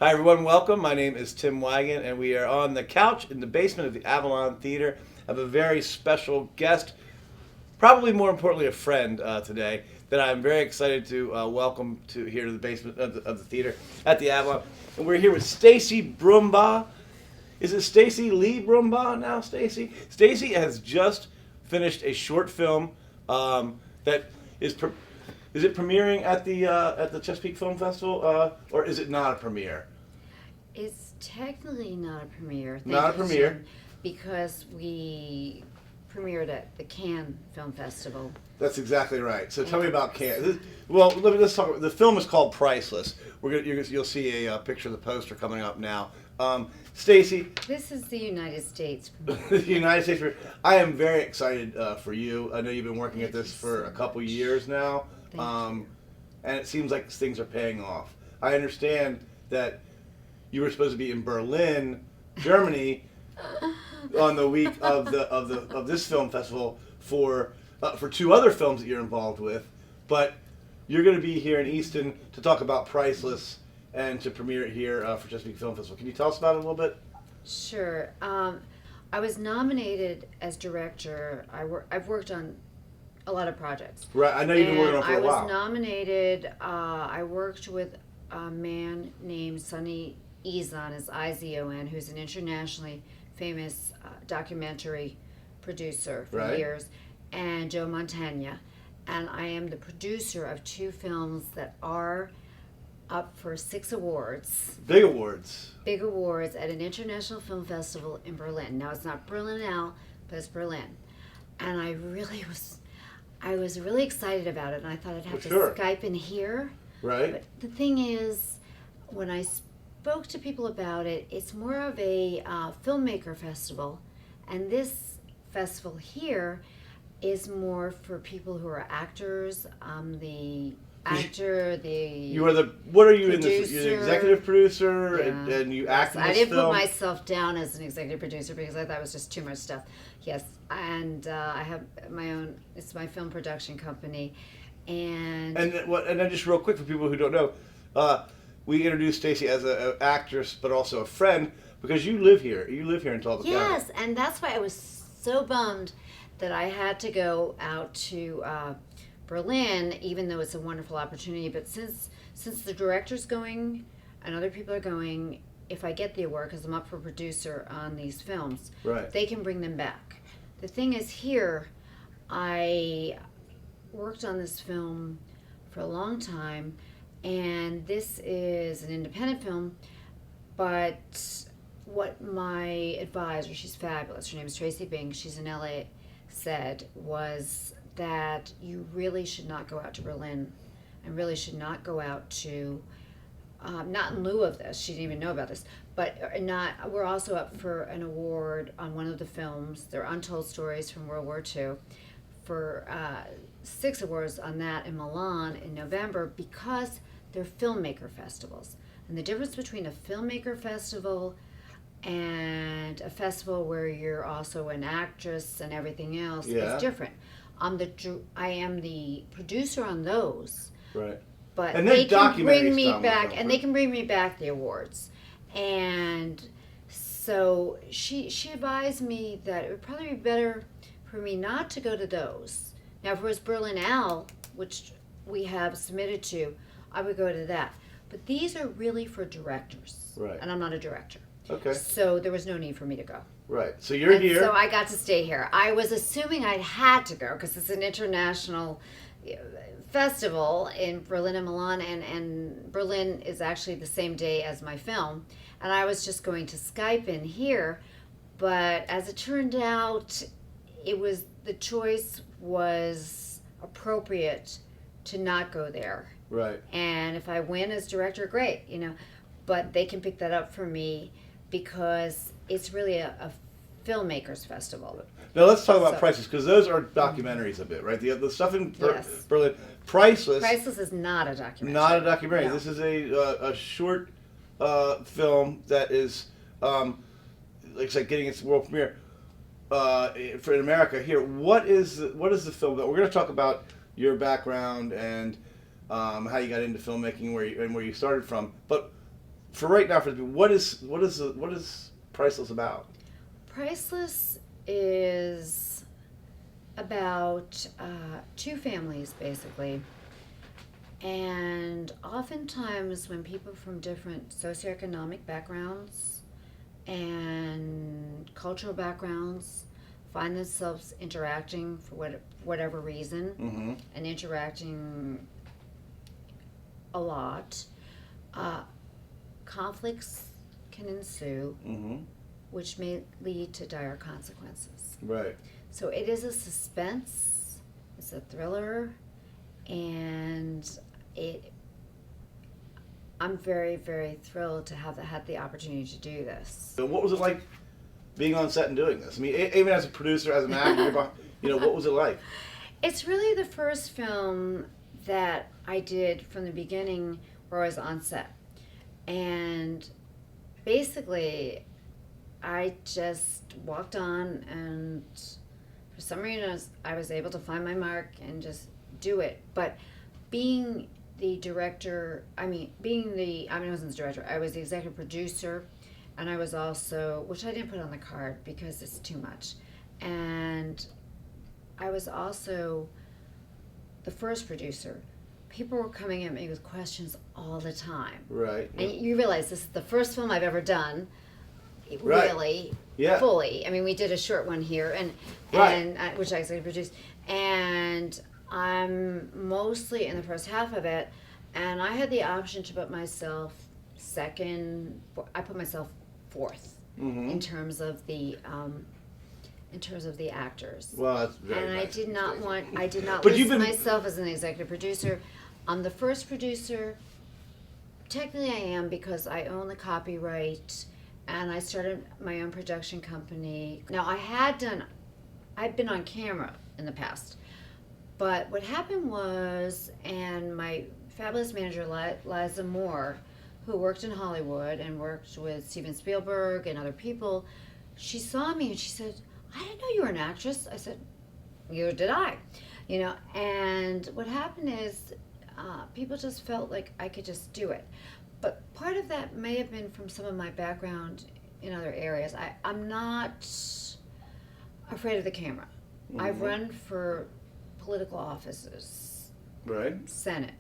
Hi everyone, welcome. My name is Tim Wagon, and we are on the couch in the basement of the Avalon Theater. I have a very special guest, probably more importantly a friend today, that I'm very excited to welcome to here to the basement of the theater at the Avalon. And we're here with Stacey Brumbaugh. Is it Stacey Lee Brumbaugh now, Stacey? Stacey has just finished a short film that is it premiering at the Chesapeake Film Festival, or is it not a premiere? It's technically not a premiere. Not a premiere. Because we premiered at the Cannes Film Festival. That's exactly right. So tell me about Cannes. Well, let's talk. The film is called Priceless. You'll see a picture of the poster coming up now. Stacey. This is the United States. The United States. I am very excited for you. I know you've been working at this for a couple years now, and it seems like things are paying off. I understand that you were supposed to be in Berlin, Germany, on the week of this film festival for two other films that you're involved with, but you're going to be here in Easton to talk about Priceless and to premiere it here for Chesapeake Film Festival. Can you tell us about it a little bit? Sure. I was nominated as director. I've worked on a lot of projects. Right. I know you've been working on it for a while. I was nominated. I worked with a man named Sonny Izon, is Izon, who's an internationally famous documentary producer for years, and Joe Montagna. And I am the producer of two films that are up for 6 awards. Big awards. Big awards at an international film festival in Berlin. Now it's not Berlinale, but it's Berlin. And I was really excited about it, and I thought I'd have to Skype in here. Right. But the thing is, when I spoke to people about it, it's more of a filmmaker festival, and this festival here is more for people who are actors. The actor, you are the what are you producer, in this? You're the executive producer, and you act in this I didn't film. put myself down as an executive producer because I thought it was just too much stuff. Yes, and I have my own. It's my film production company, and then just real quick for people who don't know. We introduced Stacey as an actress, but also a friend, because you live here. You live here in Talbot County. Yes, and that's why I was so bummed that I had to go out to Berlin, even though it's a wonderful opportunity. But since the director's going and other people are going, if I get the award, because I'm up for producer on these films, they can bring them back. The thing is, here, I worked on this film for a long time. And this is an independent film, but what my advisor, she's fabulous, her name is Tracy Bing, she's in LA, said was that you really should not go out to Berlin and really should not go out to, not in lieu of this, she didn't even know about this, but we're also up for an award on one of the films, they're Untold Stories from World War II, for 6 awards on that in Milan in November because they're filmmaker festivals. And the difference between a filmmaker festival and a festival where you're also an actress and everything else is different. I am the producer on those. Right. But and they can bring me back, and they can bring me back the awards. And so she advised me that it would probably be better for me not to go to those. Now, if it was Berlinale, which we have submitted to, I would go to that. But these are really for directors. Right. And I'm not a director. Okay. So there was no need for me to go. Right. So you're here. So I got to stay here. I was assuming I had to go because it's an international festival in Berlin and Milan, and Berlin is actually the same day as my film. And I was just going to Skype in here. But as it turned out, the choice was appropriate to not go there. Right. And if I win as director, great, but they can pick that up for me because it's really a filmmakers festival. Now let's talk about Priceless, because those are documentaries a bit, right? The stuff in Berlin, Priceless. Priceless is not a documentary. Not a documentary. No. This is a short film that is, like I said, getting its world premiere for in America. Here, what is the film that we're going to talk about? Your background and how you got into filmmaking, where you started from. But for right now, what is Priceless about? Priceless is about two families, basically. And oftentimes, when people from different socioeconomic backgrounds and cultural backgrounds find themselves interacting for whatever reason, Mm-hmm. and interacting a lot, conflicts can ensue, Mm-hmm. which may lead to dire consequences. Right. So it is a suspense, it's a thriller, and I'm very, very thrilled to have had the opportunity to do this. So what was it like being on set and doing this? I mean, even as a producer, as an actor, what was it like? It's really the first film that I did from the beginning where I was on set. And basically, I just walked on, and for some reason I was able to find my mark and just do it. But being the director, I wasn't the director, I was the executive producer, and I was also, which I didn't put on the card because it's too much, and I was also the first producer. People were coming at me with questions all the time. Right. And you realize this is the first film I've ever done, Right. really, Yeah. fully. I mean, we did a short one here, Right. which I executive produced, and I'm mostly in the first half of it, and I had the option to put myself second. I put myself fourth Mm-hmm. in terms of the actors. Well, that's very And nice. I did not But you've list been- myself as an executive producer. I'm the first producer. Technically, I am because I own the copyright, and I started my own production company. Now, I'd been on camera in the past, but what happened was, and my fabulous manager, Liza Moore, who worked in Hollywood and worked with Steven Spielberg and other people, she saw me and she said, "I didn't know you were an actress." I said, "Neither did I." And what happened is people just felt like I could just do it. But part of that may have been from some of my background in other areas. I'm not afraid of the camera. Mm-hmm. I've run for political offices, Right. Senate,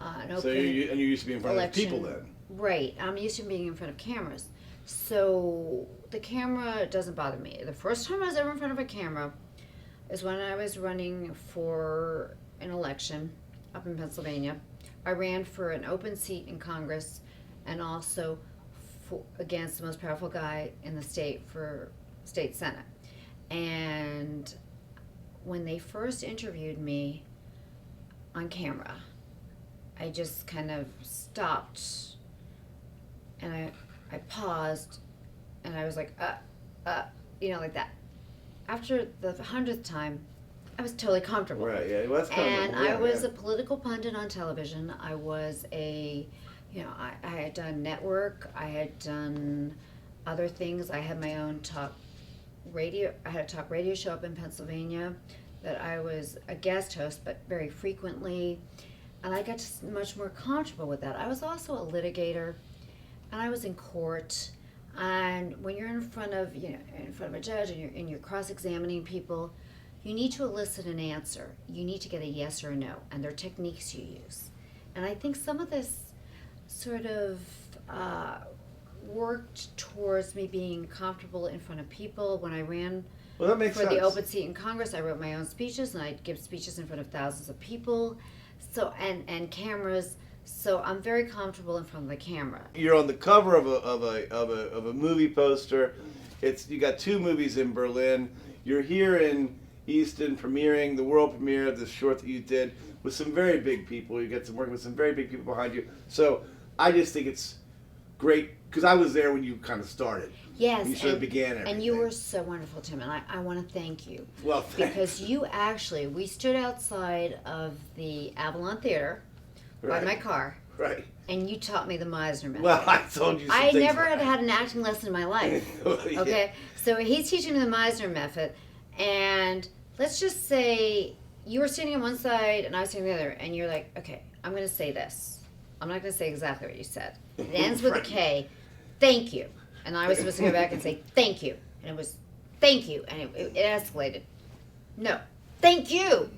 an So open you used to be in front election. of people then. Right. I'm used to being in front of cameras. So the camera doesn't bother me. The first time I was ever in front of a camera is when I was running for an election up in Pennsylvania. I ran for an open seat in Congress and also against the most powerful guy in the state for state senate. And when they first interviewed me on camera, I just kind of stopped and I paused and I was like, like that. After the 100th time, I was totally comfortable. Right. Yeah. Well, that's kind And of. I was a political pundit on television. I was I had done network. I had done other things. I had my own talk radio. I had a talk radio show up in Pennsylvania that I was a guest host, but very frequently. And I got much more comfortable with that. I was also a litigator, and I was in court. And when you're in front of a judge and you're cross-examining people, you need to elicit an answer. You need to get a yes or a no, and there are techniques you use. And I think some of this sort of worked towards me being comfortable in front of people. When I ran Well, that makes for sense. the open seat in Congress, I wrote my own speeches, and I'd give speeches in front of thousands of people, so and cameras. So I'm very comfortable in front of the camera. You're on the cover of a movie poster. You got two movies in Berlin. You're here in Easton premiering the world premiere of this short that you did with some very big people. You get to work with some very big people behind you. So I just think it's great because I was there when you kind of started. Yes, You sort of began everything. and you were so wonderful, Tim, and I want to thank you. Well, thanks. Because we stood outside of the Avalon Theater by my car, Right. and you taught me the Meisner method. Well, I told you some I things never about had an acting lesson in my life. Yeah. Okay, so he's teaching me the Meisner method, and let's just say you were standing on one side and I was standing on the other, and you're like, okay, I'm going to say this. I'm not going to say exactly what you said. It ends with a K. Thank you. And I was supposed to go back and say thank you. And it was thank you. And it escalated. No. Thank you.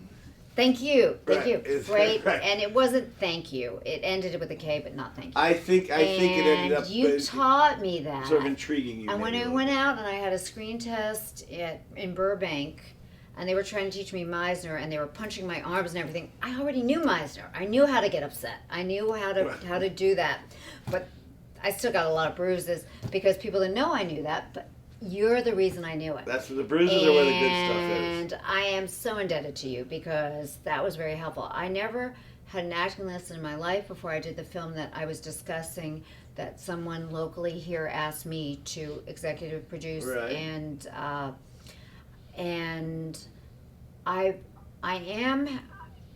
Thank you. Thank you. Right? And it wasn't thank you. It ended with a K, but not thank you. I think it ended up. And you taught me that. Sort of intriguing you. And when I went out and I had a screen test in Burbank, and they were trying to teach me Meisner, and they were punching my arms and everything, I already knew Meisner. I knew how to get upset. I knew how to do that. But I still got a lot of bruises because people didn't know I knew that. But you're the reason I knew it. That's the bruises are where the good stuff is. And I am so indebted to you because that was very helpful. I never had an acting lesson in my life before I did the film that I was discussing that someone locally here asked me to executive produce. Right. And I am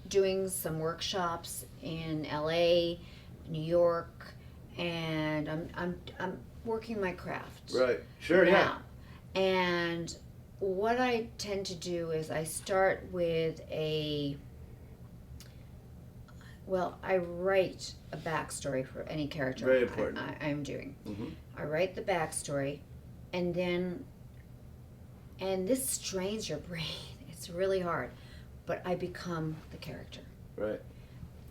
doing some workshops in LA, New York, and I'm working my craft. Right. Sure. Now. Yeah. And what I tend to do is I start with I write a backstory for any character. Very important. I'm doing. Mm-hmm. I write the backstory, and this strains your brain. It's really hard, but I become the character. Right.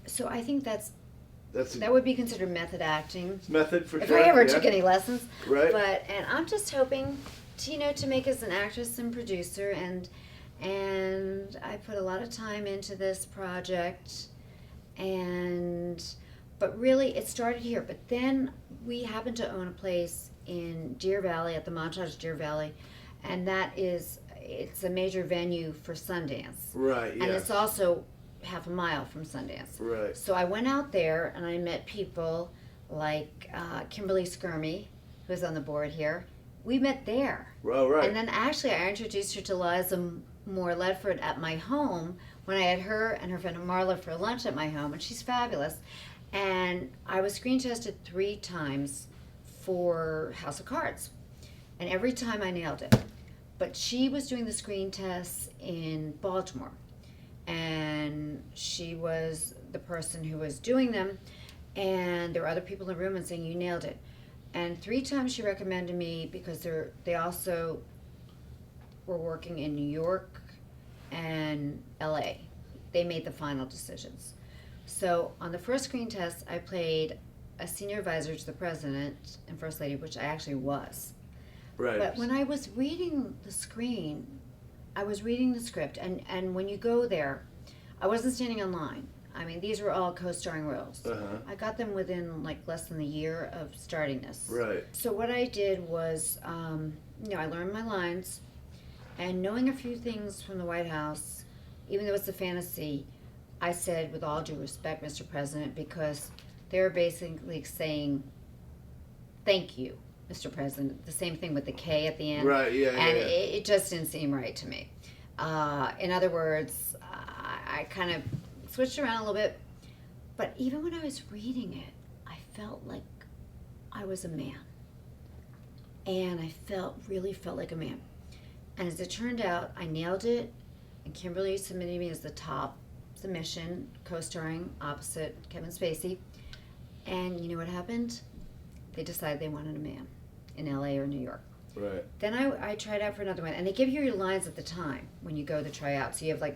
So I think that would be considered method acting. It's method for if sure. I ever took any lessons. Right. And I'm just hoping to make as an actress and producer, and I put a lot of time into this project, but really it started here. But then we happen to own a place in Deer Valley, at the Montage Deer Valley, and it's a major venue for Sundance. Right. Yeah. And it's also half a mile from Sundance. Right. So I went out there and I met people like Kimberly Skirmy, who's on the board here. We met there. Well, right. And then actually I introduced her to Liza Moore Ledford at my home when I had her and her friend Marla for lunch at my home, and she's fabulous. And I was screen tested 3 times for House of Cards, and every time I nailed it. But she was doing the screen tests in Baltimore, and she was the person who was doing them, and there were other people in the room and saying, you nailed it. And 3 times she recommended me because they also were working in New York and LA. They made the final decisions. So on the first screen test, I played a senior advisor to the president and first lady, which I actually was. Right. But when I was reading the screen, I was reading the script, and when you go there, I wasn't standing in line. I mean, these were all co-starring roles. Uh-huh. I got them within less than a year of starting this. Right. So what I did was, I learned my lines, and knowing a few things from the White House, even though it's a fantasy, I said, with all due respect, Mr. President, because they're basically saying, thank you, Mr. President. The same thing with the K at the end. Right, yeah, And yeah. it just didn't seem right to me. In other words, I kind of switched around a little bit. But even when I was reading it, I felt like I was a man. And I really felt like a man. And as it turned out, I nailed it. And Kimberly submitted me as the top submission, co-starring opposite Kevin Spacey. And you know what happened? They decided they wanted a man in LA or New York. Right. Then I tried out for another one. And they give you your lines at the time when you go to try out. So you have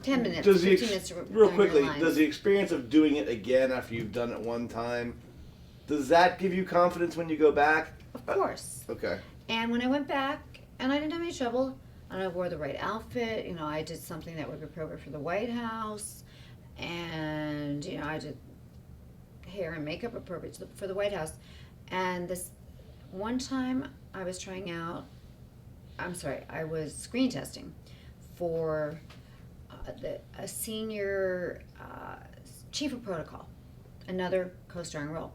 10 minutes, 15 minutes to real learn quickly, your lines. does the experience of doing it again after you've done it one time, does that give you confidence when you go back? Of course. Okay. And when I went back, and I didn't have any trouble, and I wore the right outfit, I did something that would be appropriate for the White House, and, I did hair and makeup appropriate for the White House. And this one time I was I was screen testing for a senior chief of protocol, another co-starring role.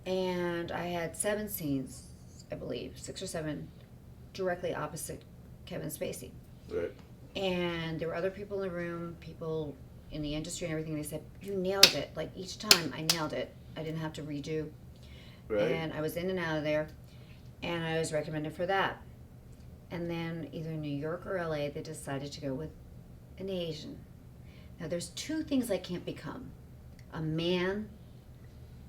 And I had 7 scenes, I believe, 6 or 7, directly opposite Kevin Spacey. Right. And there were other people in the room, people in the industry and everything. They said, you nailed it. Each time I nailed it. I didn't have to redo. Right. And I was in and out of there. And I was recommended for that. And then either New York or LA, they decided to go with an Asian. Now there's 2 things I can't become. a man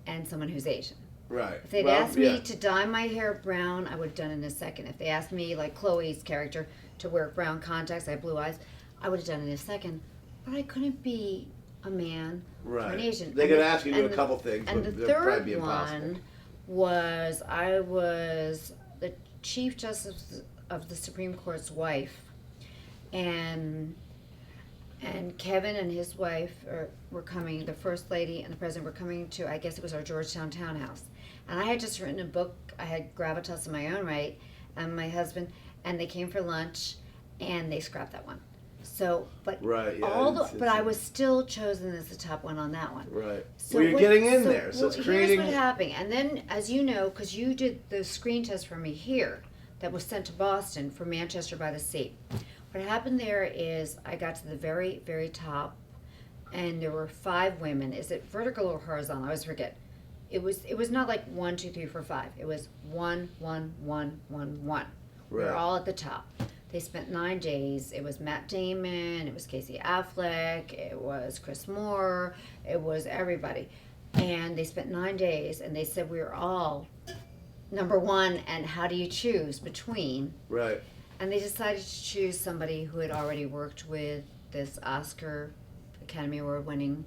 and someone who's Asian. Right. If they'd asked me to dye my hair brown, I would have done it in a second. If they asked me, like Chloe's character, to wear brown contacts, I have blue eyes, I would have done it in a second. But I couldn't be a man or an Asian. They could ask you to do a couple things, and but the that'd probably third be impossible. one was I was the Chief Justice of the Supreme Court's wife, and Kevin and his wife were coming. The First Lady and the President were coming to, I guess it was our Georgetown townhouse, and I had just written a book. I had Gravitas in my own right, and my husband, and they came for lunch, and they scrapped that one. So, but but I was still chosen as the top one on that one. Right. So well, you're getting in there. So it's creating. Here's what happened, and then, as you know, because you did the screen test for me here, that was sent to Boston for Manchester by the Sea. What happened there is I got to the very, very top, and there were 5 women. Is it vertical or horizontal? I always forget. It was not like 1, 2, 3, 4, 5. It was 1, 1, 1, 1, 1. We were all at the top. They spent 9 days. It was Matt Damon. It was Casey Affleck. It was Chris Moore. It was everybody. And they spent 9 days, and they said we were all number 1, and how do you choose between? Right. And they decided to choose somebody who had already worked with this Oscar Academy Award winning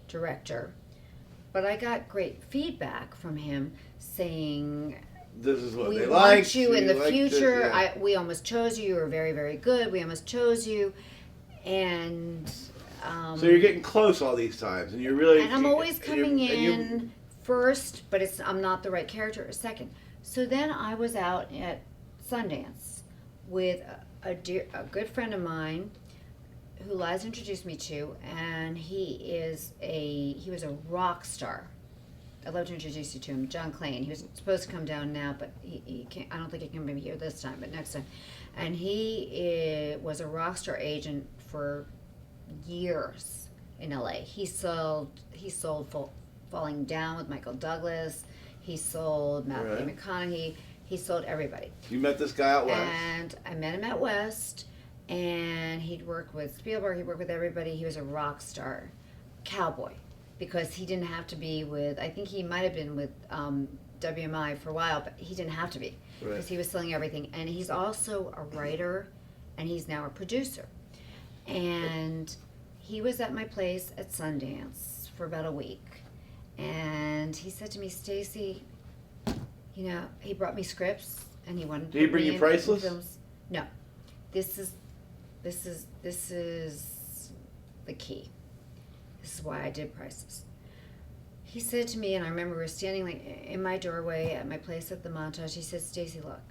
director. But I got great feedback from him saying, this is what we they want like. you in the future. This, yeah. We almost chose you. You were very, very good. We almost chose you. And so you're getting close all these times, and you're really. And I'm always coming in first, but I'm not the right character second. So then I was out at Sundance with a good friend of mine who Liza introduced me to, and he was a rock star. I'd love to introduce you to him, John Clane. He was supposed to come down now, but he can't. I don't think he can be here this time, but next time. And he was a rock star agent for years in LA. He sold Falling Down with Michael Douglas. He sold Matthew McConaughey. He sold everybody. You met this guy out west. And I met him at West, and he'd worked with Spielberg. He'd worked with everybody. He was a rock star, cowboy. Because he didn't have to be with, I think he might have been with WMI for a while, but he didn't have to be. Because he was selling everything. And he's also a writer, and he's now a producer. And he was at my place at Sundance for about a week. And he said to me, Stacey, you know, he brought me scripts, and he wanted to Did he bring you Priceless? Films. No. This is the key. This is why I did Priceless. He said to me, and I remember we were standing like in my doorway at my place at the Montage. He said, Stacey, look,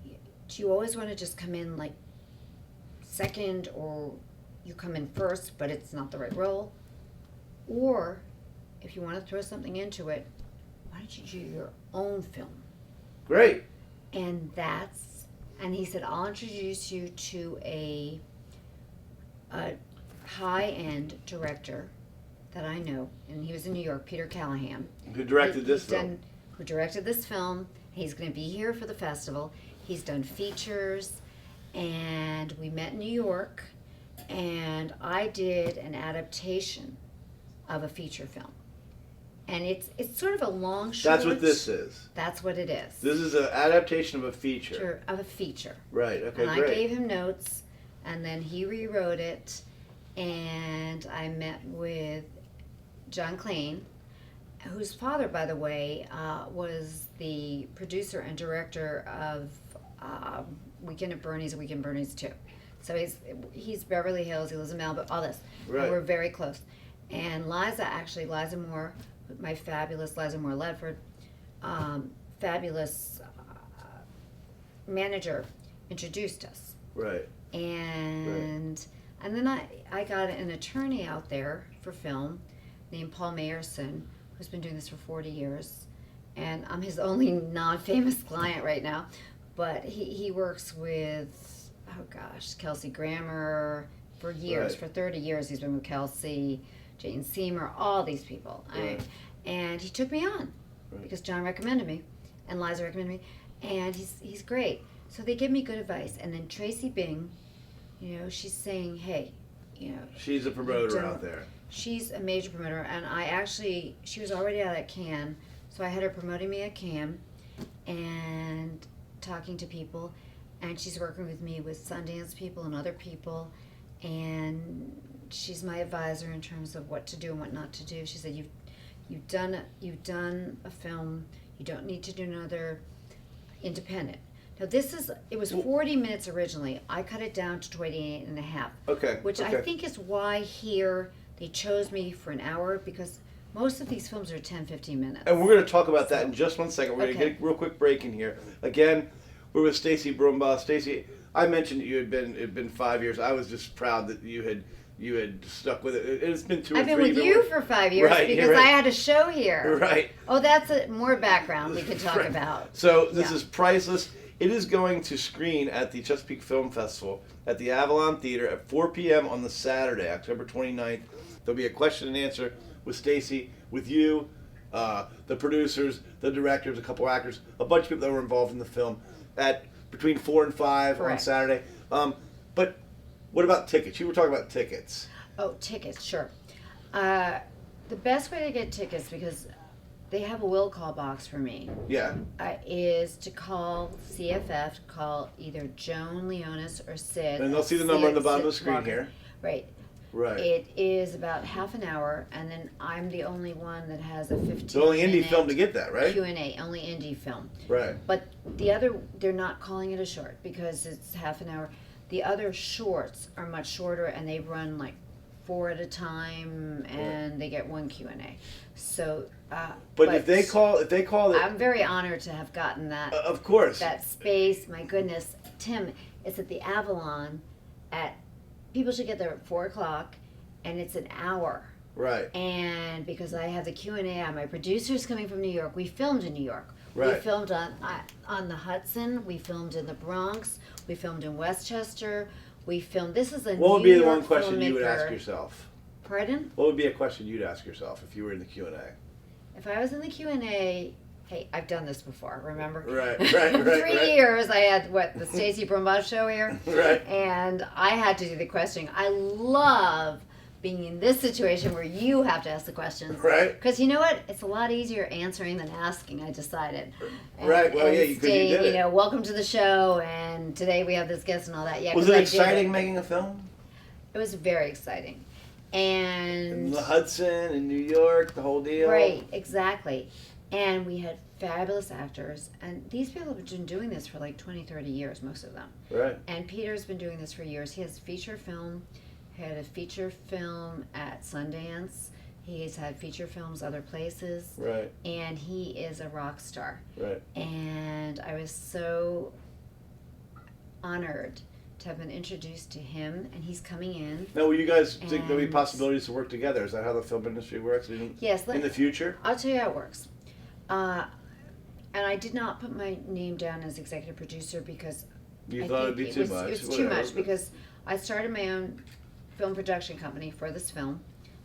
do you always want to just come in like second, or you come in first, but it's not the right role? Or if you want to throw something into it, why don't you do your own film? Great. And he said, I'll introduce you to a high-end director that I know, and he was in New York, Peter Callahan. Who directed this film. Who directed this film. He's going to be here for the festival. He's done features, and we met in New York, and I did an adaptation of a feature film. And it's sort of a long short. That's what this is. That's what it is. This is an adaptation of a feature. Of a feature. Right, okay, and great. I gave him notes, and then he rewrote it, and I met with John Clane, whose father, by the way, was the producer and director of Weekend at Bernie's and Weekend at Bernie's 2. So he's Beverly Hills, he lives in Malibu, all this. Right. And we're very close. And Liza Moore, my fabulous Liza Moore Ledford, fabulous manager, introduced us. Right. And then I got an attorney out there for film named Paul Mayerson, who's been doing this for 40 years. And I'm his only non-famous client right now. But he works with, Kelsey Grammer for years. Right. For 30 years he's been with Kelsey, Jane Seymour, all these people. Right. And he took me on because John recommended me and Liza recommended me. And he's great. So they give me good advice. And then Tracy Bing, she's saying, hey, she's a promoter out there. she's a major promoter, and she was already out at Cannes, so I had her promoting me at Cannes and talking to people, and she's working with me with Sundance people and other people, and she's my advisor in terms of what to do and what not to do. She said, you've done a film, you don't need to do another independent. Now it was 40 minutes originally. I cut it down to 28 and a half. Okay. Which okay. I think is why here they chose me for an hour, because most of these films are 10, 15 minutes. And we're going to talk about that in just 1 second. We're going to Okay. get a real quick break in here. Again, we're with Stacey Brumbaugh. Stacey, I mentioned that it had been 5 years. I was just proud that you had stuck with it. It's been 2 or 3. I've been with you for 5 years Right, because right. I had a show here. Right. Oh, that's more background we could talk Right. about. So this Yeah. is Priceless. It is going to screen at the Chesapeake Film Festival at the Avalon Theater at 4 p.m. on the Saturday, October 29th. There'll be a question and answer with Stacey, with you, the producers, the directors, a couple actors, a bunch of people that were involved in the film at between 4 and 5 on Correct. Saturday. But what about tickets? You were talking about tickets. Oh, tickets, sure. The best way to get tickets, because they have a will call box for me, Yeah. is to call CFF, call either Joan Leonis or Sid. And they'll see the number on the bottom of the Sid screen Walker. here. Right. Right. It is about half an hour, and then I'm the only one that has a 15-minute It's the only indie film to get that, right? Q&A, only indie film. Right. But they're not calling it a short because it's half an hour. The other shorts are much shorter, and they run like 4 at a time, and they get one Q&A. So, But if they call it, I'm very honored to have gotten that. Of course. That space. My goodness, Tim, it's at the Avalon. People should get there at 4:00, and it's an hour. Right. And because I have the Q&A, my producer's coming from New York. We filmed in New York. Right. We filmed on the Hudson. We filmed in the Bronx. We filmed in Westchester. We filmed. This is a What would New be the York one question you would filmmaker. ask yourself? Pardon? What would be a question you'd ask yourself if you were in the Q&A? If I was in the Q&A, hey, I've done this before, remember? Right. 3 years I had, the Stacey Brumbaugh show here? Right. And I had to do the questioning. I love being in this situation where you have to ask the questions. Right. Because you know what? It's a lot easier answering than asking, I decided. Right, well, yeah, 'cause you did it. Welcome to the show, and today we have this guest and all that. Yeah, Was 'cause it I did exciting making a film? It was very exciting. In And the Hudson, in New York, the whole deal? right, exactly. And we had fabulous actors, and these people have been doing this for like 20, 30 years, most of them. Right. And Peter's been doing this for years. He has feature film. He had a feature film at Sundance. He's had feature films other places. Right. And he is a rock star. Right. And I was so honored to have been introduced to him, and he's coming in. Now, will you guys think there'll be And- possibilities to work together? Is that how the film industry works Yes, in the future? I'll tell you how it works. And I did not put my name down as executive producer because You I thought it'd think be too much. It was too whatever. much because I started my own film production company for this film,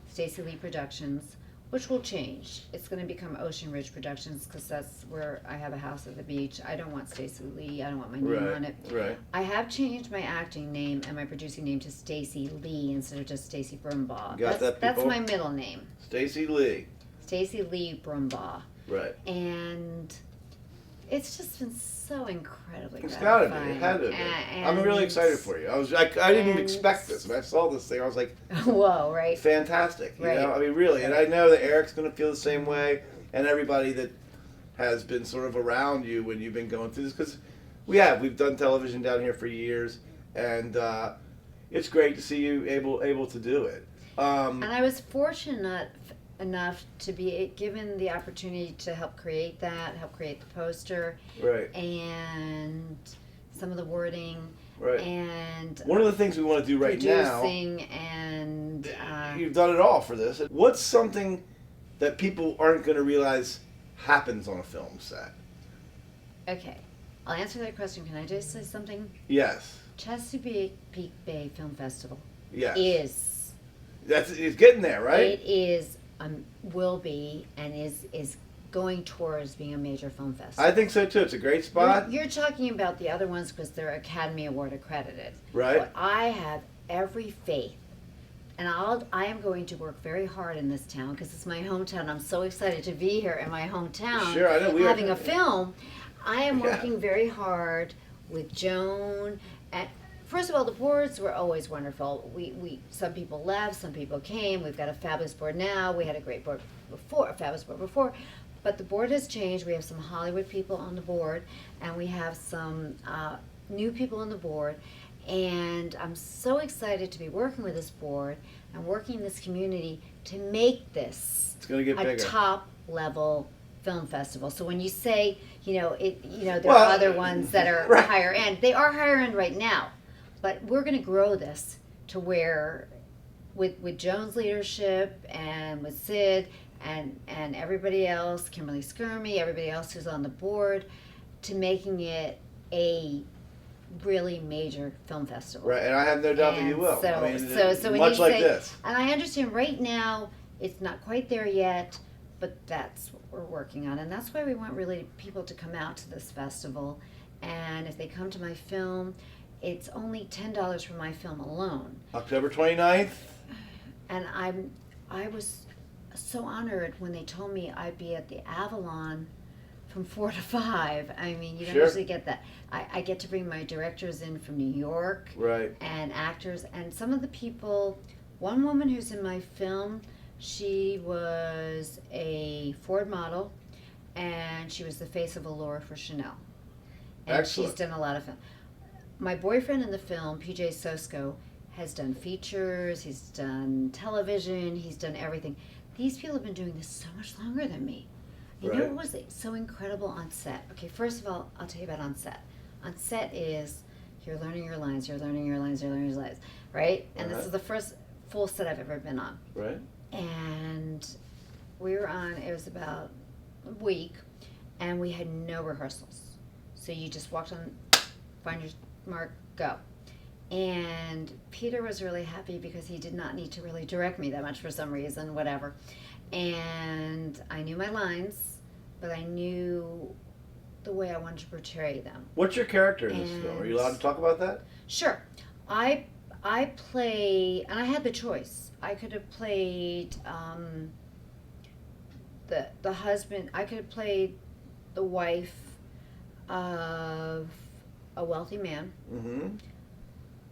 Stacey Lee Productions, which will change. It's going to become Ocean Ridge Productions because that's where I have a house at the beach. I don't want Stacey Lee. I don't want my name on it. Right. I have changed my acting name and my producing name to Stacey Lee instead of just Stacey Brumbaugh. Got that, That's people? my middle name, Stacey Lee. Stacey Lee Brumbaugh. Right. And it's just been so incredibly It's gotta gratifying. be. It had to be. I'm And- really excited for you. I didn't and- expect this. When I saw this thing, I was like, Whoa, right? fantastic. You Right. know, I mean, really. And I know that Eric's going to feel the same way, and everybody that has been sort of around you when you've been going through this, because we've done television down here for years, and it's great to see you able to do it. And I was fortunate enough to be given the opportunity to help create the poster, Right. and some of the wording, Right. and One of the things we want to do right now, producing, and you've done it all for this. What's something that people aren't going to realize happens on a film set? okay, I'll answer that question. Can I just say something? Yes. Chesapeake Bay Film Festival Yes. is It's getting there, right? it is will be and is going towards being a major film festival. I think so too. It's a great spot. You're talking about the other ones because they're Academy Award accredited. Right. But I have every faith and I am going to work very hard in this town because it's my hometown. I'm so excited to be here in my hometown. Sure, I know. Having a film. I am Yeah. working very hard with Joan. And first of all, the boards were always wonderful. We some people left, some people came. We've got a fabulous board now. We had a great board before, a fabulous board before. But the board has changed. We have some Hollywood people on the board, and we have some new people on the board. And I'm so excited to be working with this board and working in this community to make this It's gonna get a bigger. top level film festival. So when you say, there Well, are other ones that are right. higher end. They are higher end right now, but we're going to grow this to where, with Joan's leadership and with Sid and everybody else, Kimberly Skirmy, everybody else who's on the board, to making it a really major film festival. Right, and I have no doubt that you And will. So, I mean, so when much you like say, this. and I understand right now it's not quite there yet, but that's what we're working on, and that's why we want really people to come out to this festival. And if they come to my film, it's only $10 for my film alone. October 29th. And I was so honored when they told me I'd be at the Avalon from 4 to 5. I mean, you don't Sure. usually get that. I get to bring my directors in from New York Right. and actors, and some of the people. One woman who's in my film, she was a Ford model, and she was the face of Allure for Chanel. And Excellent. she's done a lot of film. My boyfriend in the film, PJ Sosko, has done features, he's done television, he's done everything. These people have been doing this so much longer than me. You know Right. what was so incredible on set? Okay, first of all, I'll tell you about on set. On set is you're learning your lines, you're learning your lines, you're learning your lines, right? And this is the first full set I've ever been on. Right. And we were on, it was about a week, and we had no rehearsals. So you just walked on, find your mark, go. And Peter was really happy because he did not need to really direct me that much for some reason, whatever. And I knew my lines, but I knew the way I wanted to portray them. What's your character in this film? Are you allowed to talk about that? Sure. I play, and I had the choice. I could have played the husband. I could have played the wife of a wealthy man, Mm-hmm.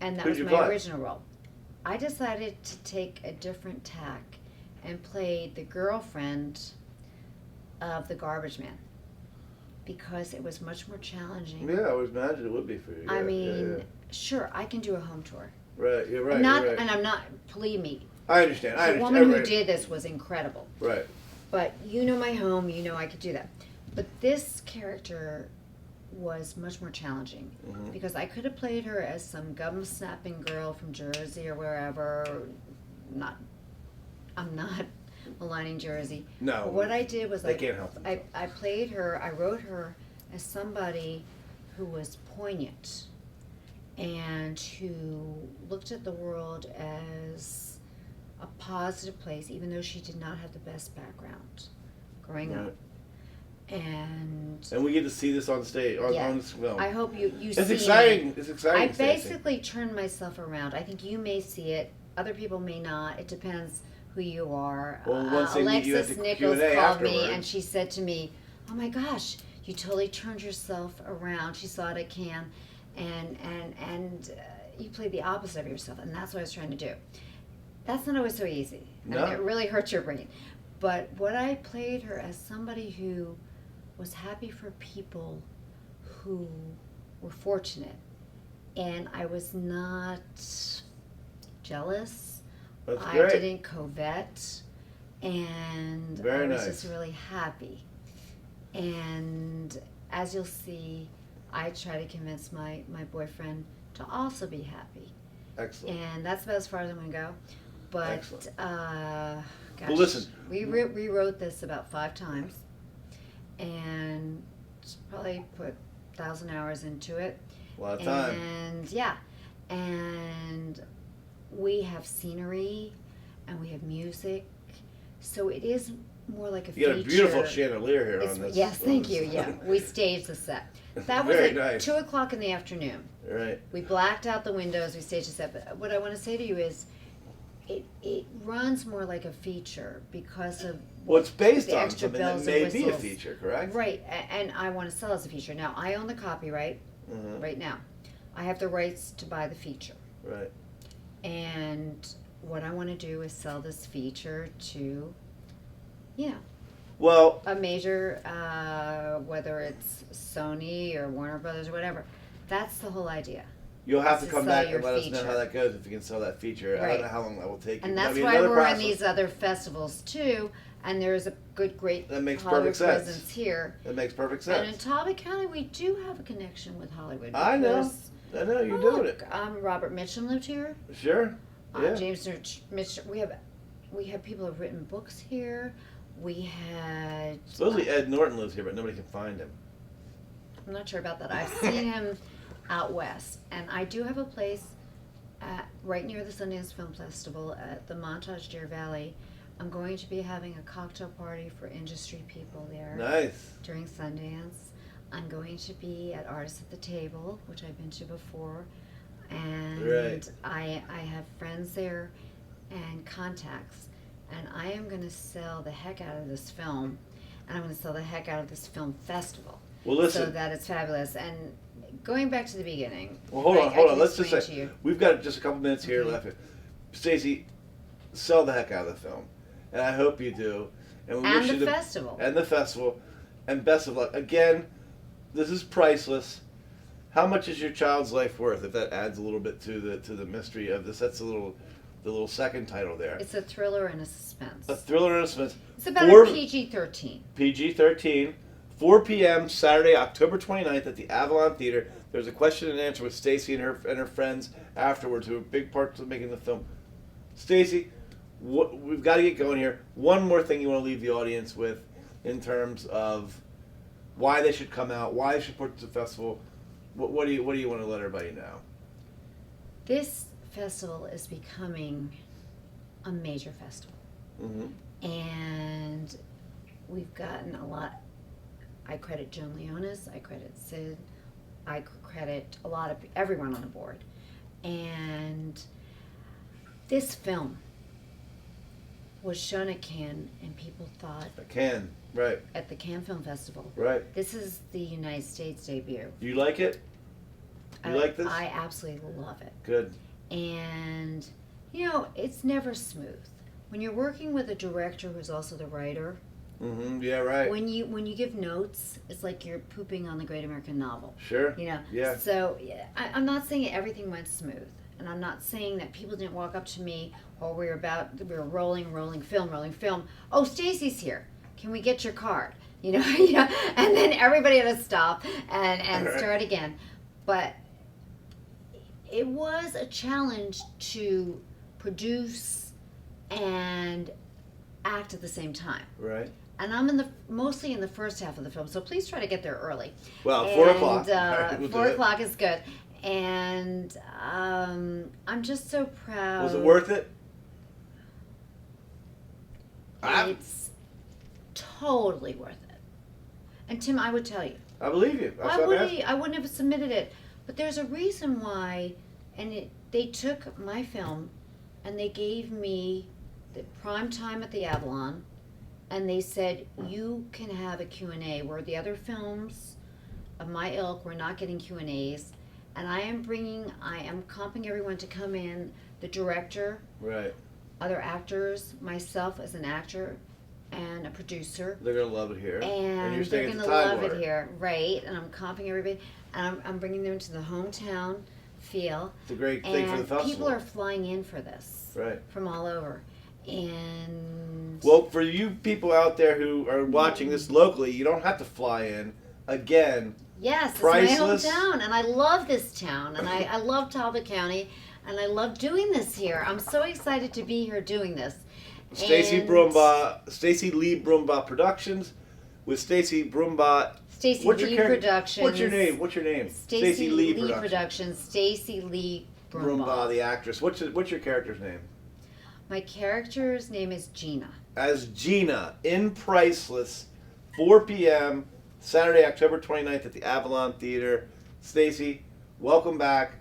and that Who'd was you my play? original role. I decided to take a different tack and played the girlfriend of the garbage man because it was much more challenging. Yeah, I would imagine it would be for you. I Yeah, mean, yeah. sure, I can do a home tour. Right, you're right. Not, you're right. and I'm not. Believe me, I understand. I the understand. woman who Right. did this was incredible. Right. But you know my home, you know I could do that. But this character was much more challenging Mhm. because I could have played her as some gum snapping girl from Jersey or wherever. I'm not maligning Jersey. No. But what I did was They can't help themselves. I played her. I wrote her as somebody who was poignant and who looked at the world as a positive place, even though she did not have the best background growing up. And And we get to see this on stage, Yeah. on this film. I hope you see It's me. exciting. It's exciting. I Stacey. basically turned myself around. I think you may see it. Other people may not. It depends who you are. Well, once they meet you at Alexis the Nichols Q&A called me afterward. and she said to me, "Oh my gosh, you totally turned yourself around." She saw it at Cannes, and you played the opposite of yourself, and that's what I was trying to do. That's not always so easy. No. And it really hurts your brain. But what I played her as somebody who was happy for people who were fortunate, and I was not jealous. That's I great. didn't covet, and Very I was nice. just really happy. And as you'll see, I try to convince my boyfriend to also be happy, Excellent. and that's about as far as I'm gonna go. But Excellent. gosh, Well, listen. we rewrote this about 5 times, and probably put 1,000 hours into it. A lot of time. And yeah, and we have scenery, and we have music, so it is more like a You got feature. a beautiful chandelier here It's- on this. yes, on thank this- you. Yeah, we staged the set. That was Very at nice. 2:00 in the afternoon. Right. We blacked out the windows. We staged the set. But what I want to say to you is, it runs more like a feature because of Well, it's based the on extra something that bells may and be a whistles. feature, correct? Right, and I want to sell as a feature. Now, I own the copyright right now. I have the rights to buy the feature. Right. And what I want to do is sell this feature to, Well, a major, whether it's Sony or Warner Brothers or whatever. That's the whole idea. you'll have to To come sell back your and let us know feature. how that goes if you can sell that feature. I Right. don't know how long that will take you. And I that's mean, why another we're process- in these other festivals too. And there's a great That makes Hollywood perfect sense. presence here. That makes perfect And in sense. Talbot County, we do have a connection with Hollywood. I know. because- I know you're Oh, doing it. look, Robert Mitchum lived here. Sure. Yeah. James Mitchum. We have people who've written books here. We had. Supposedly Ed Norton lives here, but nobody can find him. I'm not sure about that. I've seen him out west, and I do have a place right near the Sundance Film Festival at the Montage Deer Valley. I'm going to be having a cocktail party for industry people there Nice. during Sundance. I'm going to be at Artists at the Table, which I've been to before, and Right. I have friends there and contacts, and I am going to sell the heck out of this film, and I'm going to sell the heck out of this film festival. Well, listen. So that it's fabulous. And going back to the beginning. Well, hold on. I can Let's just explain say to you. we've got just a couple minutes here Okay. left. Stacey, sell the heck out of the film, and I hope you do. And we And wish the you festival. And the festival, and best of luck. Again, this is priceless. How much is your child's life worth? If that adds a little bit to the mystery of this, that's the little second title there. It's a thriller and a suspense. A thriller and a suspense. It's about Four- a PG-13. PG-13, 4 p.m. Saturday, October 29th at the Avalon Theater. There's a question and answer with Stacey and her friends afterwards, who are big parts of making the film. Stacey, we've got to get going here. One more thing you want to leave the audience with in terms of why they should come out, why they should support the festival. What do you want to let everybody know? This festival is becoming a major festival. Mm-hmm. And we've gotten a lot. I credit Joan Leonis, I credit Sid, I credit a lot of everyone on the board. And this film was shown at Cannes, and people thought Right, at the Cannes Film Festival, right. this is the United States debut. You like it? You like this? I absolutely love it. Good. And, it's never smooth. When you're working with a director who's also the writer, Mm-hmm. Yeah, right. when you give notes, it's like you're pooping on the Great American Novel. Sure. Yeah. So I'm not saying everything went smooth, and I'm not saying that people didn't walk up to me while we were rolling film. Oh, Stacey's here. Can we get your card? And then everybody had to stop and Right. start again. But it was a challenge to produce and act at the same time. Right. And I'm mostly in the first half of the film, so please try to get there early. Well, And, 4 o'clock. Right, we'll do 4 it. o'clock is good. And I'm just so proud. Was it worth it? It's totally worth it. And Tim, I would tell you. I believe you. That's Why what I'm would asking. I wouldn't have submitted it. But there's a reason why, and they took my film and they gave me the prime time at the Avalon, and they said, you can have a Q&A, where the other films of my ilk were not getting Q&As, and I am comping everyone to come in, the director, Right. other actors, myself as an actor, and a producer, They're gonna love it here. and you're they're staying at gonna the love Tidewater. it here, right? And I'm comping everybody, and I'm bringing them to the hometown feel. It's a great thing for the And festival. people are flying in for this, Right. from all over, and Well, for you people out there who are watching this locally, you don't have to fly in. Again, yes, Priceless. it's my hometown, and I love this town, and I love Talbot County, and I love doing this here. I'm so excited to be here doing this. Stacey And Brumbaugh, Stacey Lee Brumbaugh Productions, with Stacey Brumbaugh. Stacey What's your Lee character- Productions. What's your name? What's your name? Stacey Lee Productions. Productions. Stacey Lee Brumbaugh. The actress. What's your character's name? My character's name is Gina. As Gina in Priceless, 4 p.m. Saturday, October 29th at the Avalon Theater. Stacey, welcome back.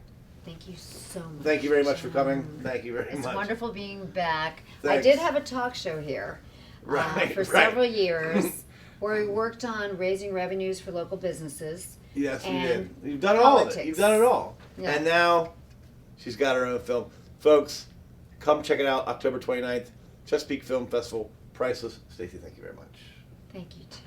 Thank you so much. Thank you very much for coming. Thank you very It's much. wonderful being back. I Thanks. did have a talk show here Right, for right. several years where we worked on raising revenues for local businesses. Yes, you and did. You've done all of it. politics. You've done it all. Yeah. And now she's got her own film. Folks, come check it out October 29th, Chesapeake Film Festival. Priceless. Stacey, thank you very much. Thank you, Tim.